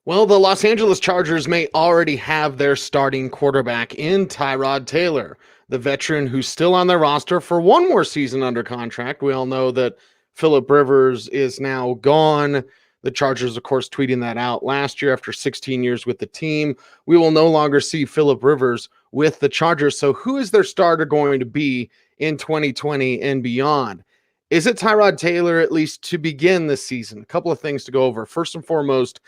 Well, the Los Angeles Chargers may already have their starting quarterback in Tyrod Taylor, the veteran who's still on their roster for one more season under contract. We all know that Phillip Rivers is now gone. The Chargers, of course, tweeting that out last year after 16 years with the team. We will no longer see Phillip Rivers with the Chargers. So who is their starter going to be in 2020 and beyond? Is it Tyrod Taylor, at least to begin this season? A couple of things to go over. First and foremost,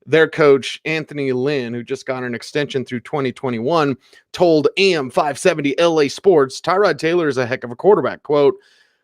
their coach, Anthony Lynn, who just got an extension through 2021, told AM 570 LA Sports, Tyrod Taylor is a heck of a quarterback. Quote,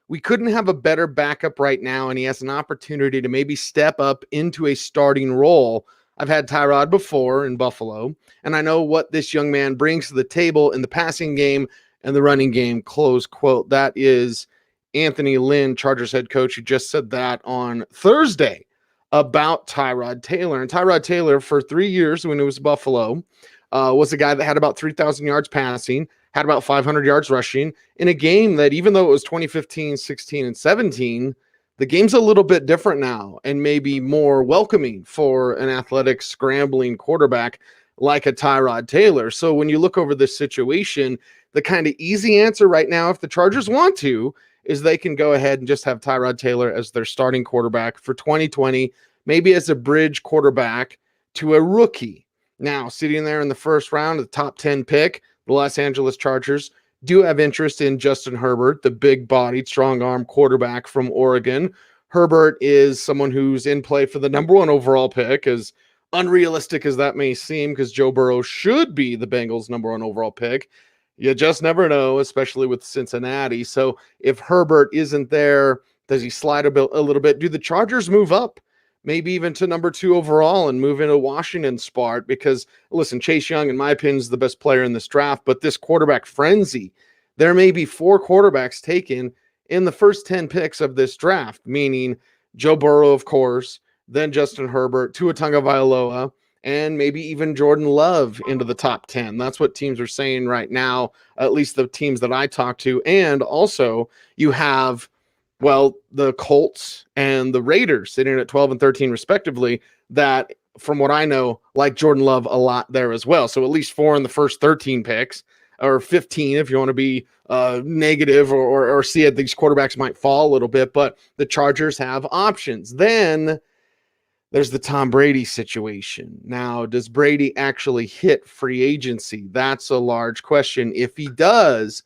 "We couldn't have a better backup right now, and he has an opportunity to maybe step up into a starting role. I've had Tyrod before in Buffalo, and I know what this young man brings to the table in the passing game and the running game," close quote. That is Anthony Lynn, Chargers head coach, who just said that on Thursday about Tyrod Taylor. And Tyrod Taylor, for 3 years when it was Buffalo, was a guy that had about 3,000 yards passing, had about 500 yards rushing in a game that, even though it was 2015, 16, and 17, the game's a little bit different now and maybe more welcoming for an athletic, scrambling quarterback like a Tyrod Taylor. So when you look over this situation, the kind of easy answer right now, if the Chargers want to, is they can go ahead and just have Tyrod Taylor as their starting quarterback for 2020, maybe as a bridge quarterback to a rookie. Now, sitting there in the first round, the top 10 pick, the Los Angeles Chargers do have interest in Justin Herbert, the big-bodied, strong-arm quarterback from Oregon. Herbert is someone who's in play for the number one overall pick, as unrealistic as that may seem, because Joe Burrow should be the Bengals' number one overall pick. You just never know, especially with Cincinnati. So if Herbert isn't there, does he slide a little bit? Do the Chargers move up, maybe even to number 2 overall, and move into Washington's spot? Because, listen, Chase Young, in my opinion, is the best player in this draft, but this quarterback frenzy, there may be 4 quarterbacks taken in the first 10 picks of this draft, meaning Joe Burrow, of course, then Justin Herbert, Tua Tagovailoa, and maybe even Jordan Love into the top 10. That's what teams are saying right now, at least the teams that I talk to. And also you have, well, the Colts and the Raiders sitting at 12 and 13 respectively, that, from what I know, like Jordan Love a lot there as well. So at least 4 in the first 13 picks, or 15 if you want to be negative or see it, these quarterbacks might fall a little bit, but the Chargers have options. Then there's the Tom Brady situation. Now, does Brady actually hit free agency? That's a large question. If he does,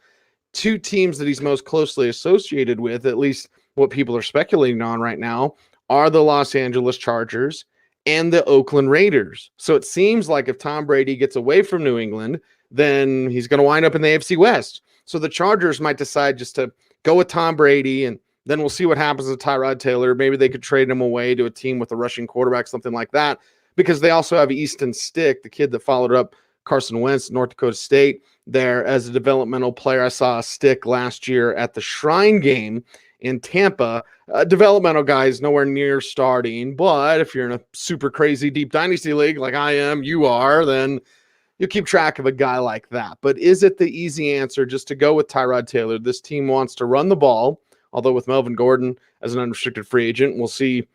2 teams that he's most closely associated with, at least what people are speculating on right now, are the Los Angeles Chargers and the Oakland Raiders. So it seems like if Tom Brady gets away from New England, then he's going to wind up in the AFC West. So the Chargers might decide just to go with Tom Brady, and then we'll see what happens with Tyrod Taylor. Maybe they could trade him away to a team with a rushing quarterback, something like that, because they also have Easton Stick, the kid that followed up Carson Wentz, North Dakota State, there as a developmental player. I saw a Stick last year at the Shrine game in Tampa. Developmental guys nowhere near starting, but if you're in a super crazy deep dynasty league like I am, you are, then you keep track of a guy like that. But is it the easy answer just to go with Tyrod Taylor? This team wants to run the ball. Although with Melvin Gordon as an unrestricted free agent, we'll see,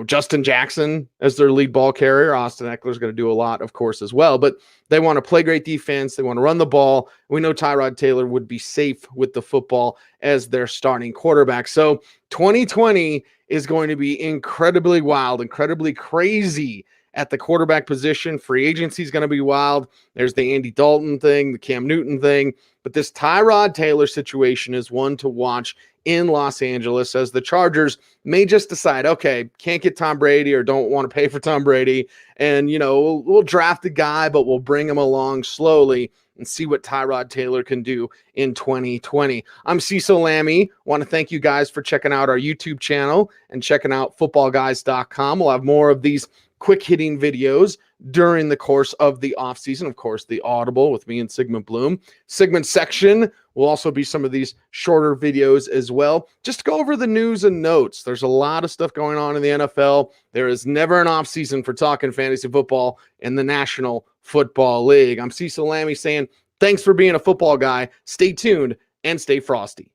Justin Jackson as their lead ball carrier. Austin Eckler is going to do a lot, of course, as well. But they want to play great defense. They want to run the ball. We know Tyrod Taylor would be safe with the football as their starting quarterback. So 2020 is going to be incredibly wild, incredibly crazy at the quarterback position. Free agency is going to be wild. There's the Andy Dalton thing, the Cam Newton thing. But this Tyrod Taylor situation is one to watch in Los Angeles, as the Chargers may just decide, okay, can't get Tom Brady or don't want to pay for Tom Brady, and, we'll draft a guy, but we'll bring him along slowly and see what Tyrod Taylor can do in 2020. I'm Cecil Lammey. Want to thank you guys for checking out our YouTube channel and checking out footballguys.com. We'll have more of these quick hitting videos during the course of the offseason. Of course, the Audible with me and Sigmund Bloom. Sigmund section will also be some of these shorter videos as well, just to go over the news and notes. There's a lot of stuff going on in the NFL. There is never an offseason for talking fantasy football in the National Football League. I'm Cecil Lammey saying thanks for being a football guy. Stay tuned and stay frosty.